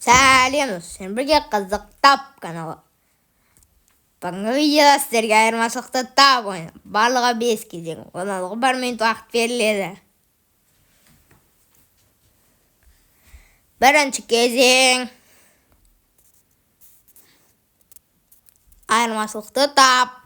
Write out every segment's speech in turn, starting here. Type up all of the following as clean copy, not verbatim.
Сәлем достар, бірге қызықтап каналы. Бүгінгі видеода сіздерге айырмашылықты тап ойнап, барлығы 5 кезең, оналығы 1 минут уақыт беріледі. Бірінші кезең. Айырмашылықты тап.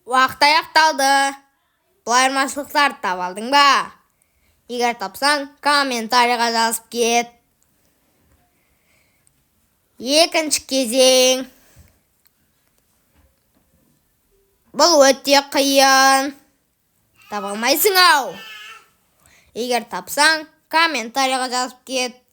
Уақыт аяқталды. Бұл айырмашылықтарды таба алдың ба? Егер тапсаң, комментарийға жазып кет. Екінші кезең. Бұл өте қиын. Таба алмайсың ау. Егер тапсаң, комментарийға жазып кет.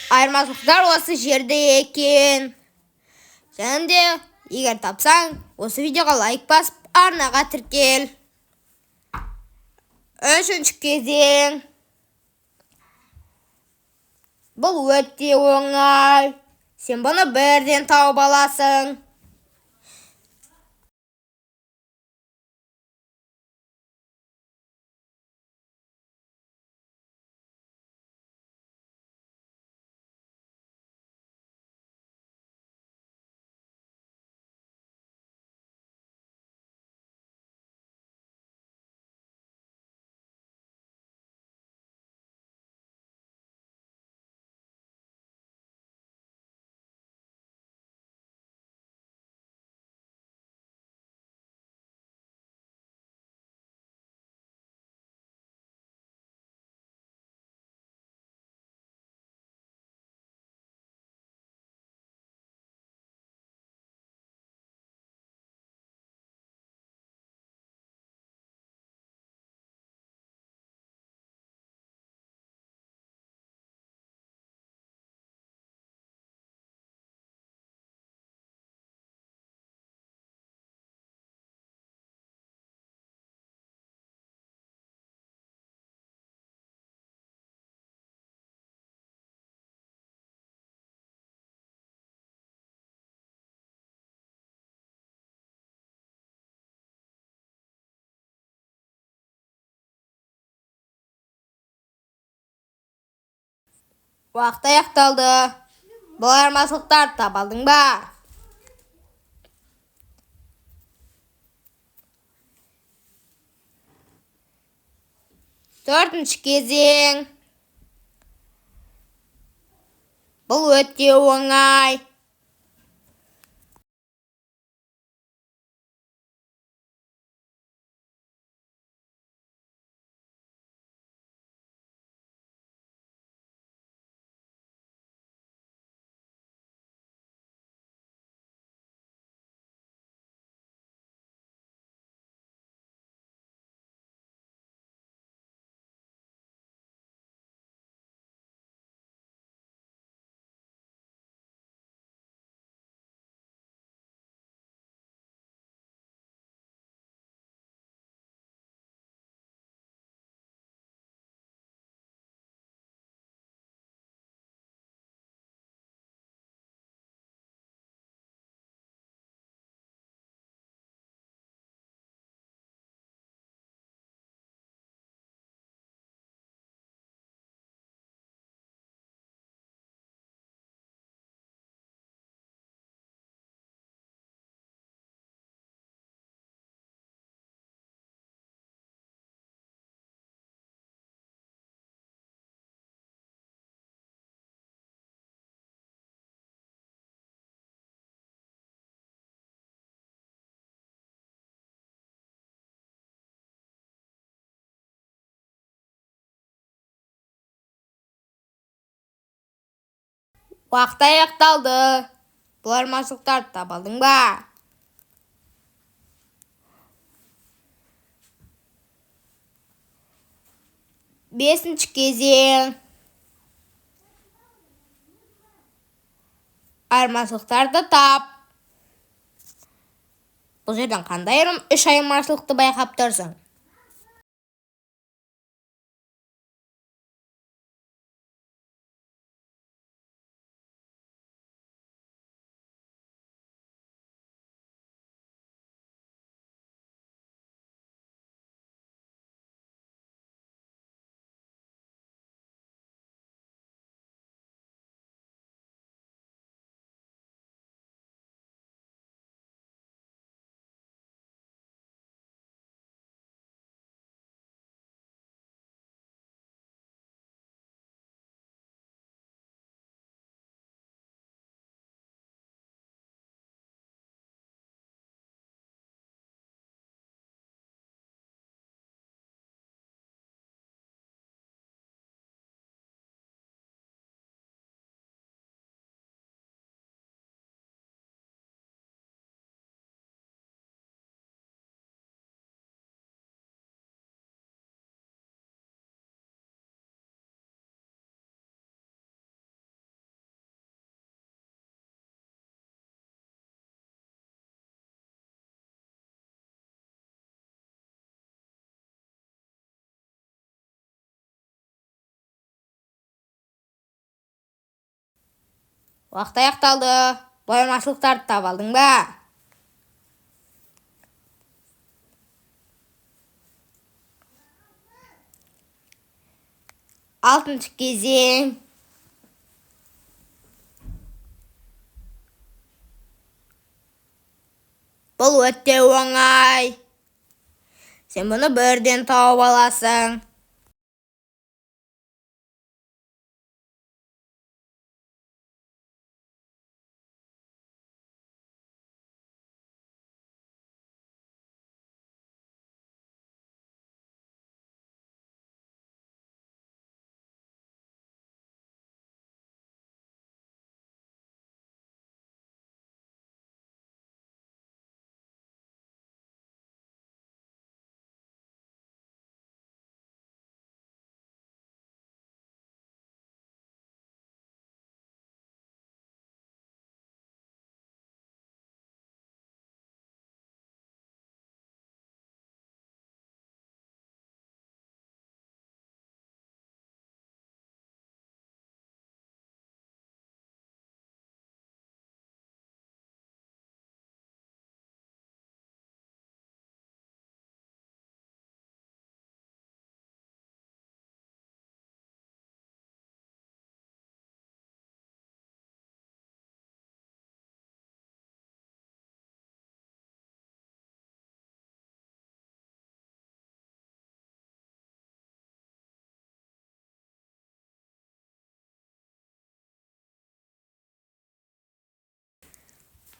Айырмашылықтар осы жерде екен. Және де, егер тапсаң, осы видеоға лайк басып, арнаға тіркел. Үшінші кезең. Бұл өте оңай. Сен бұны бірден тауып аласың. Уақыт аяқталды. Бұл айырмашылықтарды таба алдың ба? Төртінші кезең. Бұл өте оңай. Уақыт аяқталды. Бұл айырмашылықтарды таба алдың ба? Бесінші кезең. Айырмашылықтарды тап. Бұл жерден қандай үш айырмашылықты байқап тұрсың? Уақыт аяқталды. Бұл айырмашылықтарды таба алдың ба? Алтыншы кезең. Бұл өте оңай. Сен бұны бірден тауып аласың.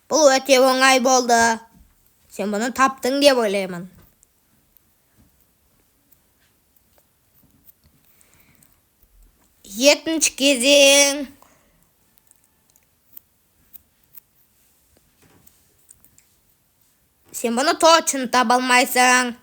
Бұл өте оңай болды. Сен бұны таптың деп ойлаймын. Жетінші кезең. Сен бұны точно таба алмайсың.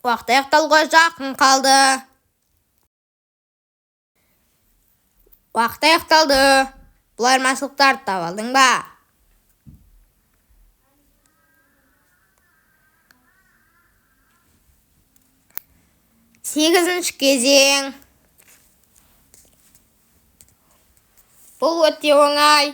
Уақыт аяқталуға жақын қалды. Уақыт аяқталды. Бұл айырмашылықтарды таба алдың ба? Сегізінші кезең. Бұл өте оңай.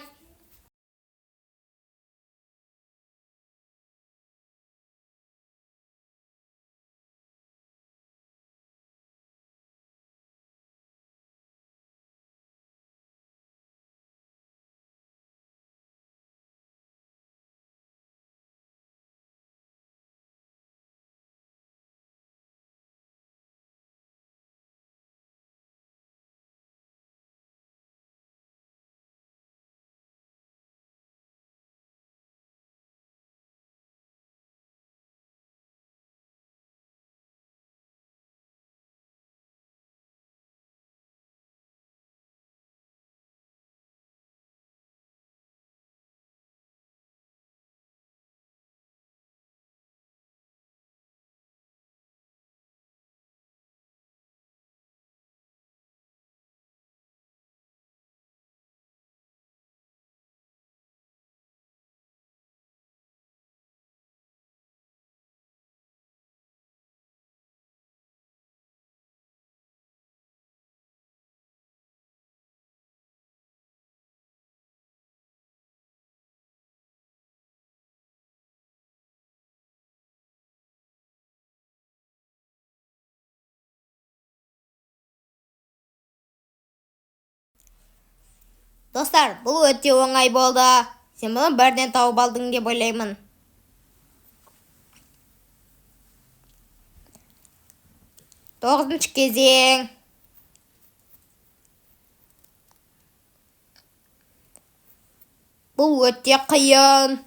Достар, бұл өте оңай болды. Сен бұны бірден тауып алдың деп ойлаймын. Тоғызыншы кезең. Бұл өте қиын.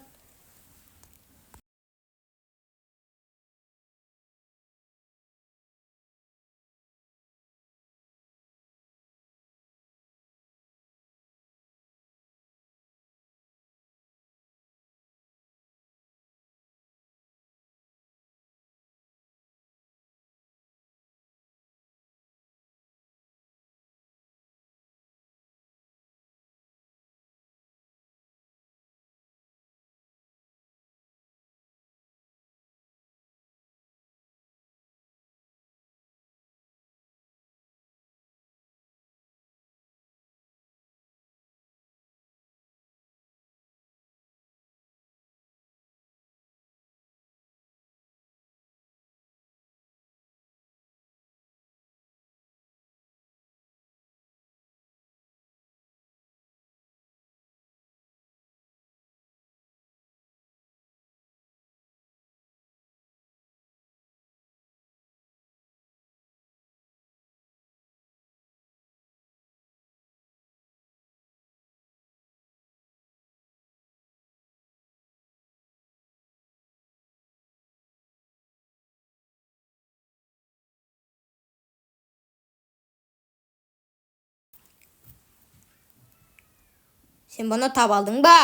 Сен бұны таба алдың ба?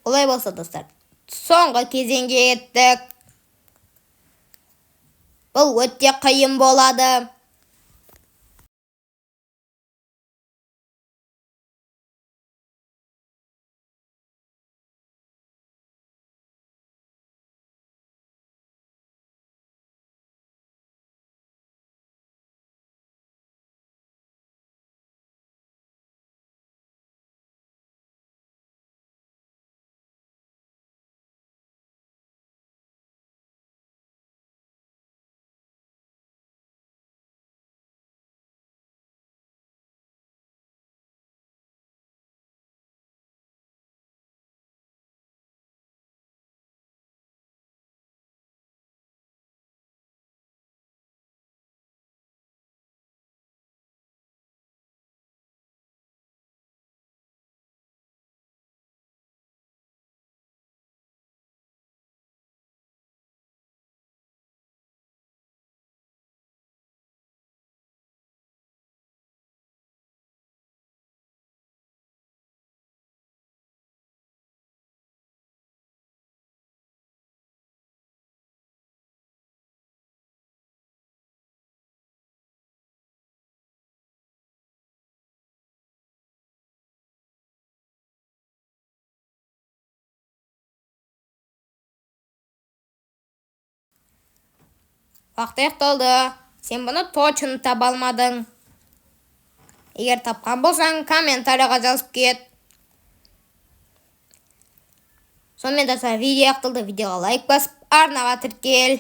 Олай болса достар, соңғы кезеңге еттік. Бұл өте қиын болады. Уақыт аяқталды. Сен бұны точно таба алмадың. Егер тапқан болсаң, комментарийға жазып кет. Сонымен достар, видео аяқталды. Видеоға лайк басып, арнаға тіркел.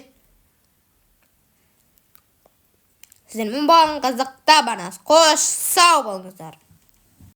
Сіздермен болған қызықты барыңыз. Қош, сау болыңыздар.